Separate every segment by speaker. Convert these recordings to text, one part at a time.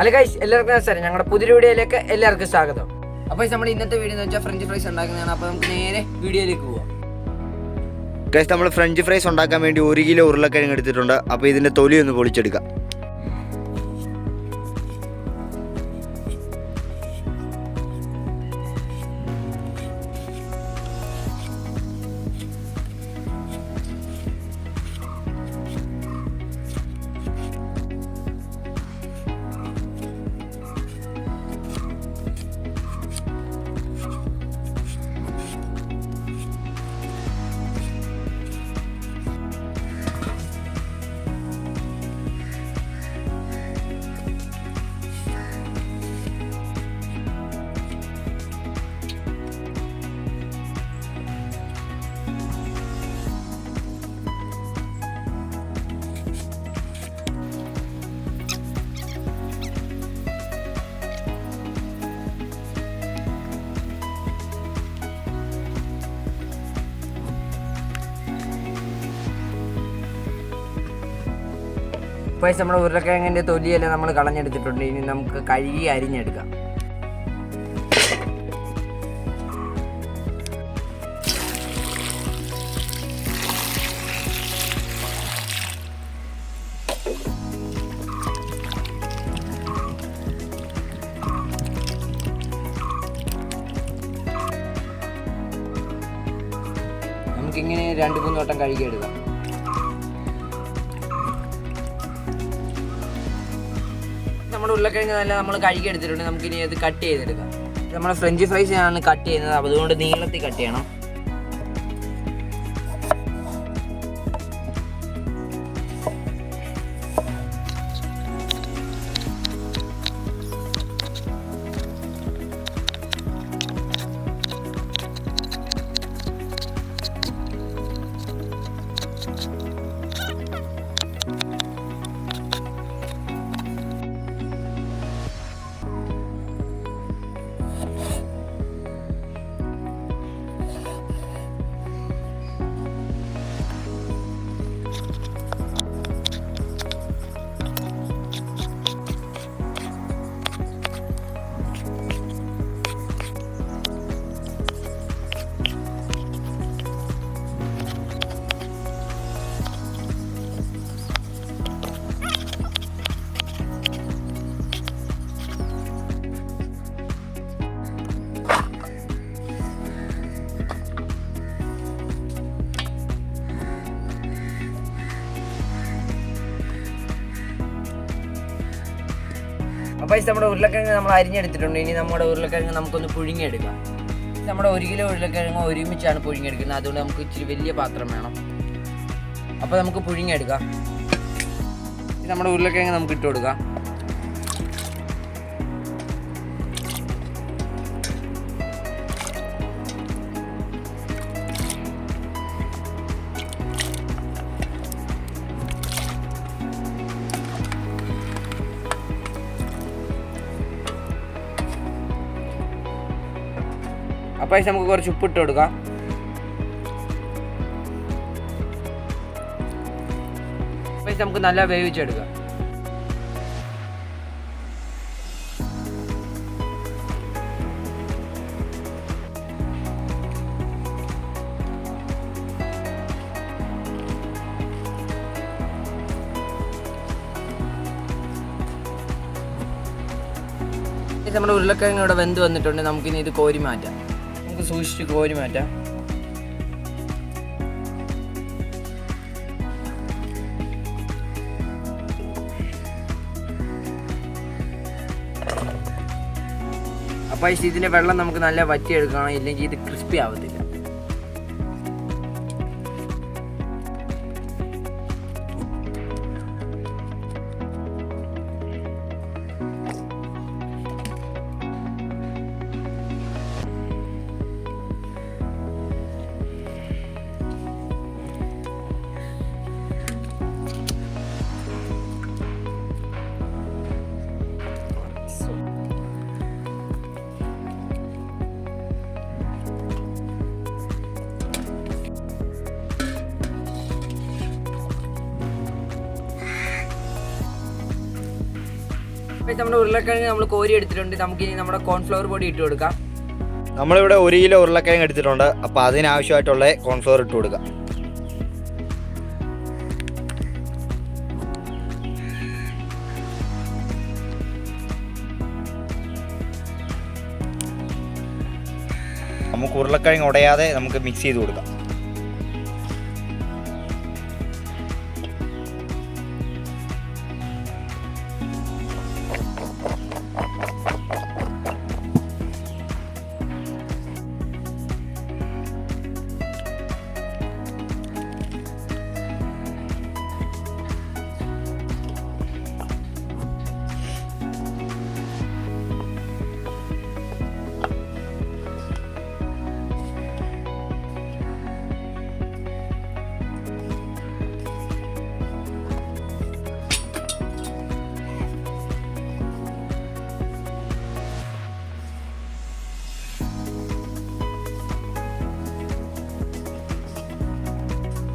Speaker 1: Hello guys, എല്ലാവർക്കും നമസ്കാരം. ഞങ്ങളുടെ പുതിയ വീഡിയോയിലേക്ക് എല്ലാവർക്കും സ്വാഗതം. അപ്പോൾ നമ്മൾ ഇന്നത്തെ വീഡിയോ എന്ന് വെച്ചാൽ ഫ്രഞ്ച് ഫ്രൈസ് ഉണ്ടാക്കുന്നതാണ്. അപ്പോൾ നമുക്ക് നേരെ വീഡിയോയിലേക്ക് പോവാം.
Speaker 2: ഗൈസ്, നമ്മൾ ഫ്രഞ്ച് ഫ്രൈസ് ഉണ്ടാക്കാൻ വേണ്ടി 1 കിലോ ഉരുളക്കിഴങ്ങ് എടുത്തിട്ടുണ്ട്. അപ്പോൾ ഇതിൻ്റെ തൊലി ഒന്ന് പൊളിച്ചെടുക്കാം.
Speaker 1: അപ്പോൾ നമ്മുടെ ഉരുളക്കിഴങ്ങിൻ്റെ തൊലിയെല്ലാം നമ്മൾ കളഞ്ഞെടുത്തിട്ടുണ്ട്. ഇനി നമുക്ക് കഴുകി അരിഞ്ഞെടുക്കാം. നമുക്കിങ്ങനെ 2-3 വട്ടം കഴുകിയെടുക്കാം. നമ്മുടെ ഉരുളക്കിഴങ്ങ് നല്ല നമ്മൾ കഴുകി എടുത്തിട്ടുണ്ട്. നമുക്കിനി അത് കട്ട് ചെയ്തെടുക്കാം. നമ്മൾ ഫ്രഞ്ച് ഫ്രൈസ് ആണ് കട്ട് ചെയ്യുന്നത്. അപ്പോൾ അതുകൊണ്ട് നീളത്തിൽ കട്ട് ചെയ്യണം. അപ്പോൾ നമ്മുടെ ഉരുളക്കിഴങ്ങ് നമ്മൾ അരിഞ്ഞെടുത്തിട്ടുണ്ട്. ഇനി നമ്മുടെ ഉരുളക്കിഴങ്ങ് നമുക്കൊന്ന് പുഴുങ്ങിയെടുക്കാം. നമ്മുടെ 1 കിലോ ഉരുളക്കിഴങ്ങ് ഒരുമിച്ചാണ് പുഴുങ്ങിയെടുക്കുന്നത്. അതുകൊണ്ട് നമുക്ക് ഇച്ചിരി വലിയ പാത്രം വേണം. അപ്പോൾ നമുക്ക് പുഴുങ്ങിയെടുക്കാം. നമ്മുടെ ഉരുളക്കിഴങ്ങ് നമുക്ക് ഇട്ട് കൊടുക്കാം. അപ്പോൾ നമുക്ക് കുറച്ച് ഉപ്പിട്ട് കൊടുക്കാം. അപ്പോൾ നമുക്ക് നല്ല വേവിച്ചെടുക്കാം. നമ്മുടെ ഉരുളക്കിഴങ്ങ് ഇവിടെ വെന്ത് വന്നിട്ടുണ്ട്. നമുക്കിനി ഇത് കോരി മാറ്റാം. നമുക്ക് സൂക്ഷിച്ച് കോരി മാറ്റാം. അപ്പോൾ ഇതിൻ്റെ വെള്ളം നമുക്ക് നല്ല വറ്റിയെടുക്കണം, ഇല്ലെങ്കിൽ ഇത് ക്രിസ്പി ആവത്തില്ല. നമ്മുടെ ഉരുളക്കിഴങ്ങ് നമ്മൾ കോരി എടുത്തിട്ടുണ്ട്. നമുക്കിനി നമ്മുടെ കോൺഫ്ലവർ പൊടി ഇട്ട് കൊടുക്കാം.
Speaker 2: നമ്മളിവിടെ 1 കിലോ ഉരുളക്കിഴങ്ങ് എടുത്തിട്ടുണ്ട്. അപ്പോൾ അതിനാവശ്യമായിട്ടുള്ള കോൺഫ്ലവർ ഇട്ട് കൊടുക്കാം. നമുക്ക് ഉരുളക്കിഴങ്ങ് ഉടയാതെ നമുക്ക് മിക്സ് ചെയ്ത് കൊടുക്കാം.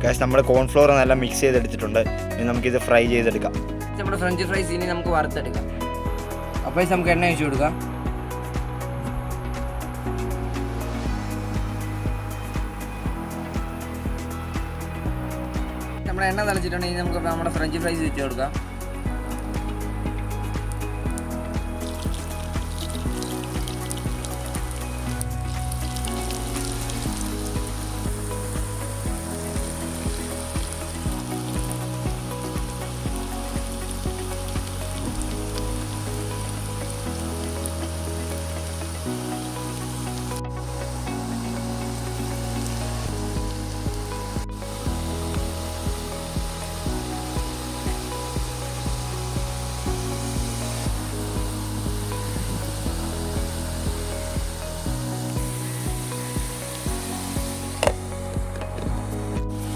Speaker 2: ഗൈസ് നമ്മൾ കോൺഫ്ലോർ നല്ല മിക്സ് ചെയ്തെടുത്തിട്ടുണ്ട്. ഇനി നമുക്കിത് ഫ്രൈ ചെയ്തെടുക്കാം.
Speaker 1: നമ്മുടെ ഫ്രഞ്ച് ഫ്രൈസ് ഇനി നമുക്ക് വറുത്തെടുക്കാം. അപ്പോൾ നമുക്ക് എണ്ണ ഒഴിച്ച് കൊടുക്കാം. നമ്മുടെ എണ്ണ തളിച്ചിട്ടുണ്ടെങ്കിൽ നമുക്ക് നമ്മുടെ ഫ്രഞ്ച് ഫ്രൈസ് വെച്ച് കൊടുക്കാം.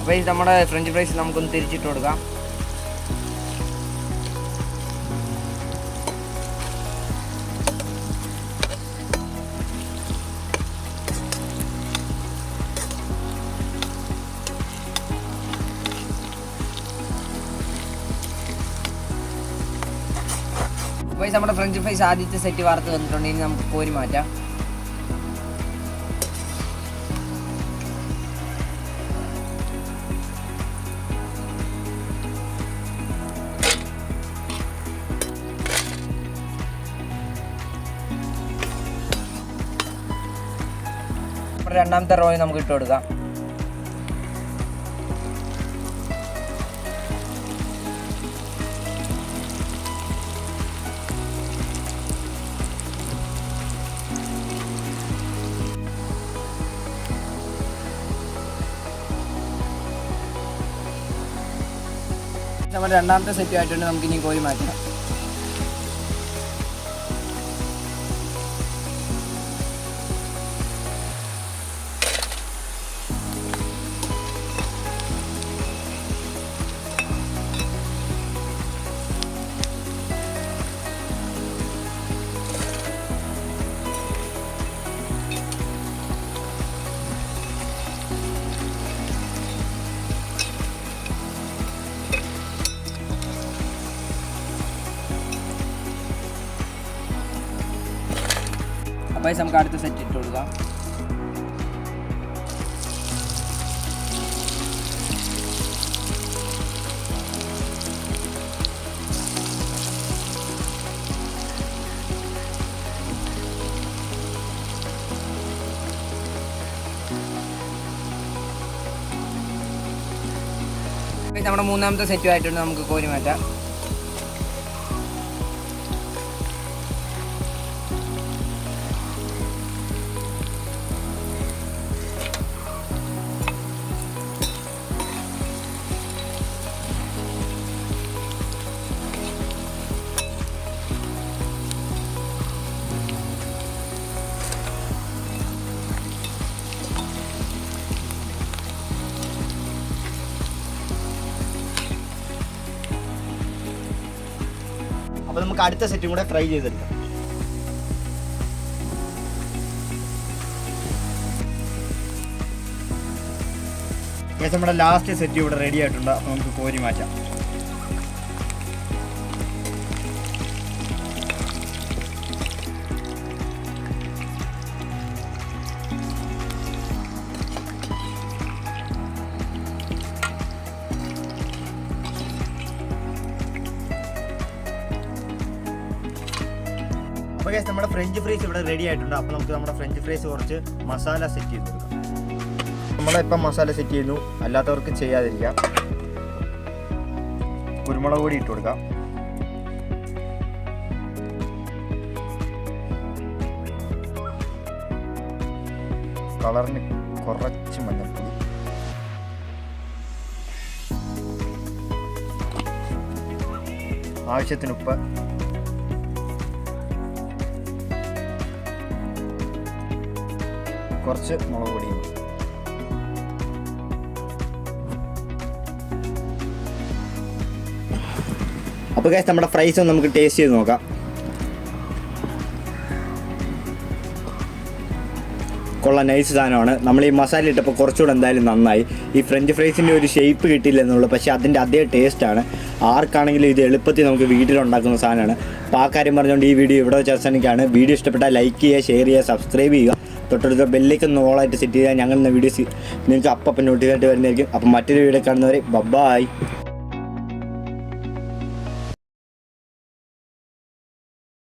Speaker 1: അപ്പോൾ ഈ നമ്മുടെ ഫ്രഞ്ച് ഫ്രൈസ് നമുക്കൊന്ന് തിരിച്ചിട്ട് കൊടുക്കാം. അപ്പോൾ നമ്മുടെ ഫ്രഞ്ച് ഫ്രൈസ് ആദ്യത്തെ സെറ്റ് വറുത്ത് വന്നിട്ടുണ്ട്. ഇനി നമുക്ക് കോരി മാറ്റാം. രണ്ടാമത്തെ റോയിൽ നമുക്ക് ഇട്ട് കൊടുക്കാം. നമ്മുടെ രണ്ടാമത്തെ സെറ്റ് ആയിട്ടുണ്ട്. നമുക്ക് ഇനി കോരി മാറ്റാം. അപ്പോൾ നമുക്ക് അടുത്ത സെറ്റ് ഇട്ട് കൊടുക്കാം. നമ്മുടെ മൂന്നാമത്തെ സെറ്റ് ആയിട്ടുണ്ട്. നമുക്ക് കോരി മാറ്റാം.
Speaker 2: അപ്പോൾ നമുക്ക് അടുത്ത സെറ്റും കൂടെ ഫ്രൈ ചെയ്തെടുക്കാം. നമ്മുടെ ലാസ്റ്റ് സെറ്റ് ഇവിടെ റെഡി ആയിട്ടുണ്ട്. അപ്പോൾ നമുക്ക് കോരി മാറ്റാം. അപ്പോൾ ഗൈസ് നമ്മുടെ ഫ്രഞ്ച് ഫ്രൈസ് ഇവിടെ റെഡി ആയിട്ടുണ്ട്. അപ്പോൾ നമുക്ക് നമ്മുടെ ഫ്രഞ്ച് ഫ്രൈസ് കുറച്ച് മസാല സെറ്റ് ചെയ്ത് കൊടുക്കാം. നമ്മളിപ്പം മസാല സെറ്റ് ചെയ്യുന്നു, അല്ലാത്തവർക്ക് ചെയ്യാതിരിക്കാം. കുരുമുളക് പൊടി ഇട്ട് കൊടുക്കാം. കളറിന് കുറച്ച് മഞ്ഞൾപ്പൊടി, ആവശ്യത്തിന് ഉപ്പ്, കുറച്ച് മുളക് പൊടിയും. അപ്പോൾ ഗൈസ് നമ്മുടെ ഫ്രൈസ് ഒന്ന് നമുക്ക് ടേസ്റ്റ് ചെയ്ത് നോക്കാം. കൊള്ളാം, നൈസ് സാധനമാണ്. നമ്മൾ ഈ മസാല ഇട്ടപ്പോൾ കുറച്ചുകൂടെ എന്തായാലും നന്നായി. ഈ ഫ്രഞ്ച് ഫ്രൈസിൻ്റെ ഒരു ഷേപ്പ് കിട്ടിയില്ല എന്നുള്ളൂ, പക്ഷേ അതിൻ്റെ അതേ ടേസ്റ്റാണ്. ആർക്കാണെങ്കിലും ഇത് എളുപ്പത്തിൽ നമുക്ക് വീട്ടിലുണ്ടാക്കുന്ന സാധനമാണ്. അപ്പോൾ ആ കാര്യം പറഞ്ഞുകൊണ്ട് ഈ വീഡിയോ ഇവിടെ വെച്ച് അവസാനിക്കുകയാണ്. വീഡിയോ ഇഷ്ടപ്പെട്ടാൽ ലൈക്ക് ചെയ്യുക, ഷെയർ ചെയ്യുക, സബ്സ്ക്രൈബ് ചെയ്യുക. തൊട്ടടുത്ത ബെല്ലേക്ക് ഒന്ന് ഓളായിട്ട് സെറ്റ് ചെയ്താൽ ഞങ്ങളുടെ വീഡിയോസ് നിങ്ങൾക്ക് അപ്പം നോട്ടിഫിക്കേഷൻ വരുന്നതായിരിക്കും. അപ്പം മറ്റൊരു വീഡിയോ കാണുന്നവരെ ബൈ.